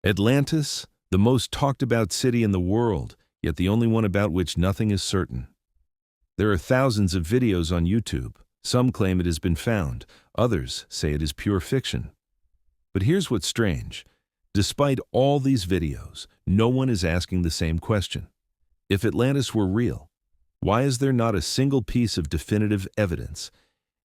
Atlantis, the most talked about city in the world, yet the only one about which nothing is certain. There are thousands of videos on YouTube. Some claim it has been found, others say it is pure fiction. But here's what's strange. Despite all these videos, no one is asking the same question. If Atlantis were real, why is there not a single piece of definitive evidence?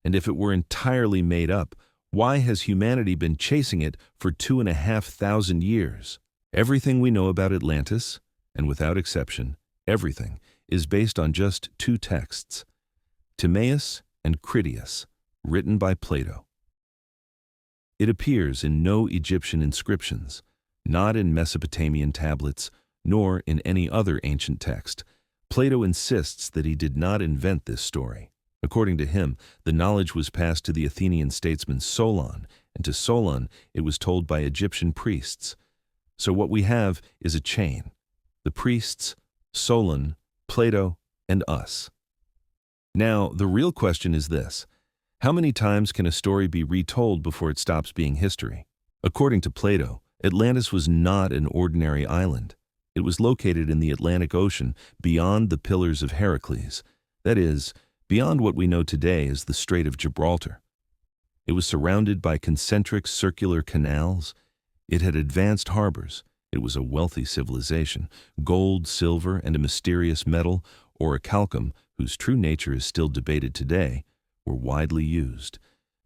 And if it were entirely made up, why has humanity been chasing it for 2,500 years? Everything we know about Atlantis, and without exception, everything, is based on just two texts, Timaeus and Critias, written by Plato. It appears in no Egyptian inscriptions, not in Mesopotamian tablets, nor in any other ancient text. Plato insists that he did not invent this story. According to him, the knowledge was passed to the Athenian statesman Solon, and to Solon it was told by Egyptian priests. So what we have is a chain. The priests, Solon, Plato, and us. Now, the real question is this. How many times can a story be retold before it stops being history? According to Plato, Atlantis was not an ordinary island. It was located in the Atlantic Ocean beyond the Pillars of Heracles, that is, beyond what we know today as the Strait of Gibraltar. It was surrounded by concentric circular canals. It had advanced harbors. It was a wealthy civilization. Gold, silver, and a mysterious metal, orichalcum, whose true nature is still debated today, were widely used.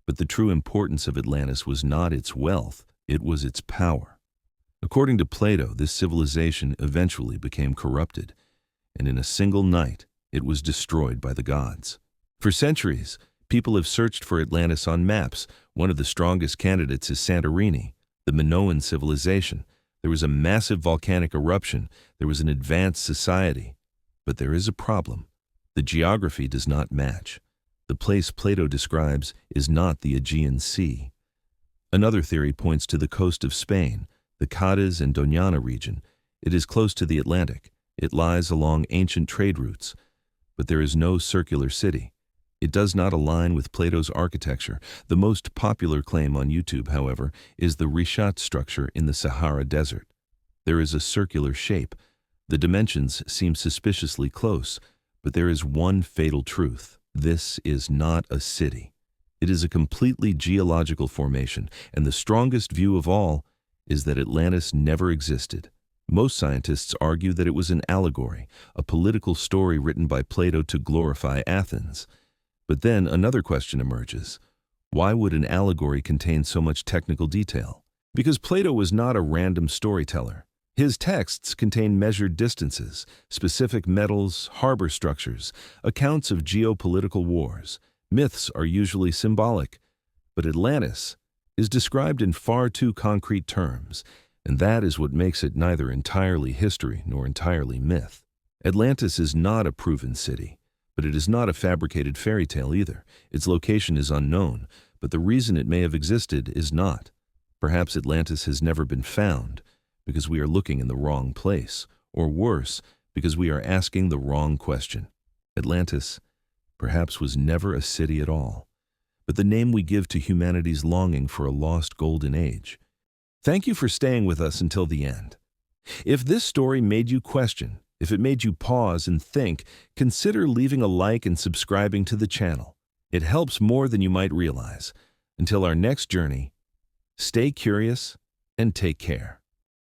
But the true importance of Atlantis was not its wealth, it was its power. According to Plato, this civilization eventually became corrupted, and in a single night, it was destroyed by the gods. For centuries, people have searched for Atlantis on maps. One of the strongest candidates is Santorini, the Minoan civilization. There was a massive volcanic eruption. There was an advanced society. But there is a problem. The geography does not match. The place Plato describes is not the Aegean Sea. Another theory points to the coast of Spain, the Cádiz and Doñana region. It is close to the Atlantic. It lies along ancient trade routes. But there is no circular city. It does not align with Plato's architecture. The most popular claim on YouTube, however, is the Rishat structure in the Sahara Desert. There is a circular shape. The dimensions seem suspiciously close, but there is one fatal truth. This is not a city. It is a completely geological formation, and the strongest view of all is that Atlantis never existed. Most scientists argue that it was an allegory, a political story written by Plato to glorify Athens. But then another question emerges. Why would an allegory contain so much technical detail? Because Plato was not a random storyteller. His texts contain measured distances, specific metals, harbor structures, accounts of geopolitical wars. Myths are usually symbolic, but Atlantis is described in far too concrete terms, and that is what makes it neither entirely history nor entirely myth. Atlantis is not a proven city, but it is not a fabricated fairy tale either. Its location is unknown, but the reason it may have existed is not. Perhaps Atlantis has never been found, because we are looking in the wrong place, or worse, because we are asking the wrong question. Atlantis, perhaps, was never a city at all, but the name we give to humanity's longing for a lost golden age. Thank you for staying with us until the end. If this story made you question, if it made you pause and think, consider leaving a like and subscribing to the channel. It helps more than you might realize. Until our next journey, stay curious and take care.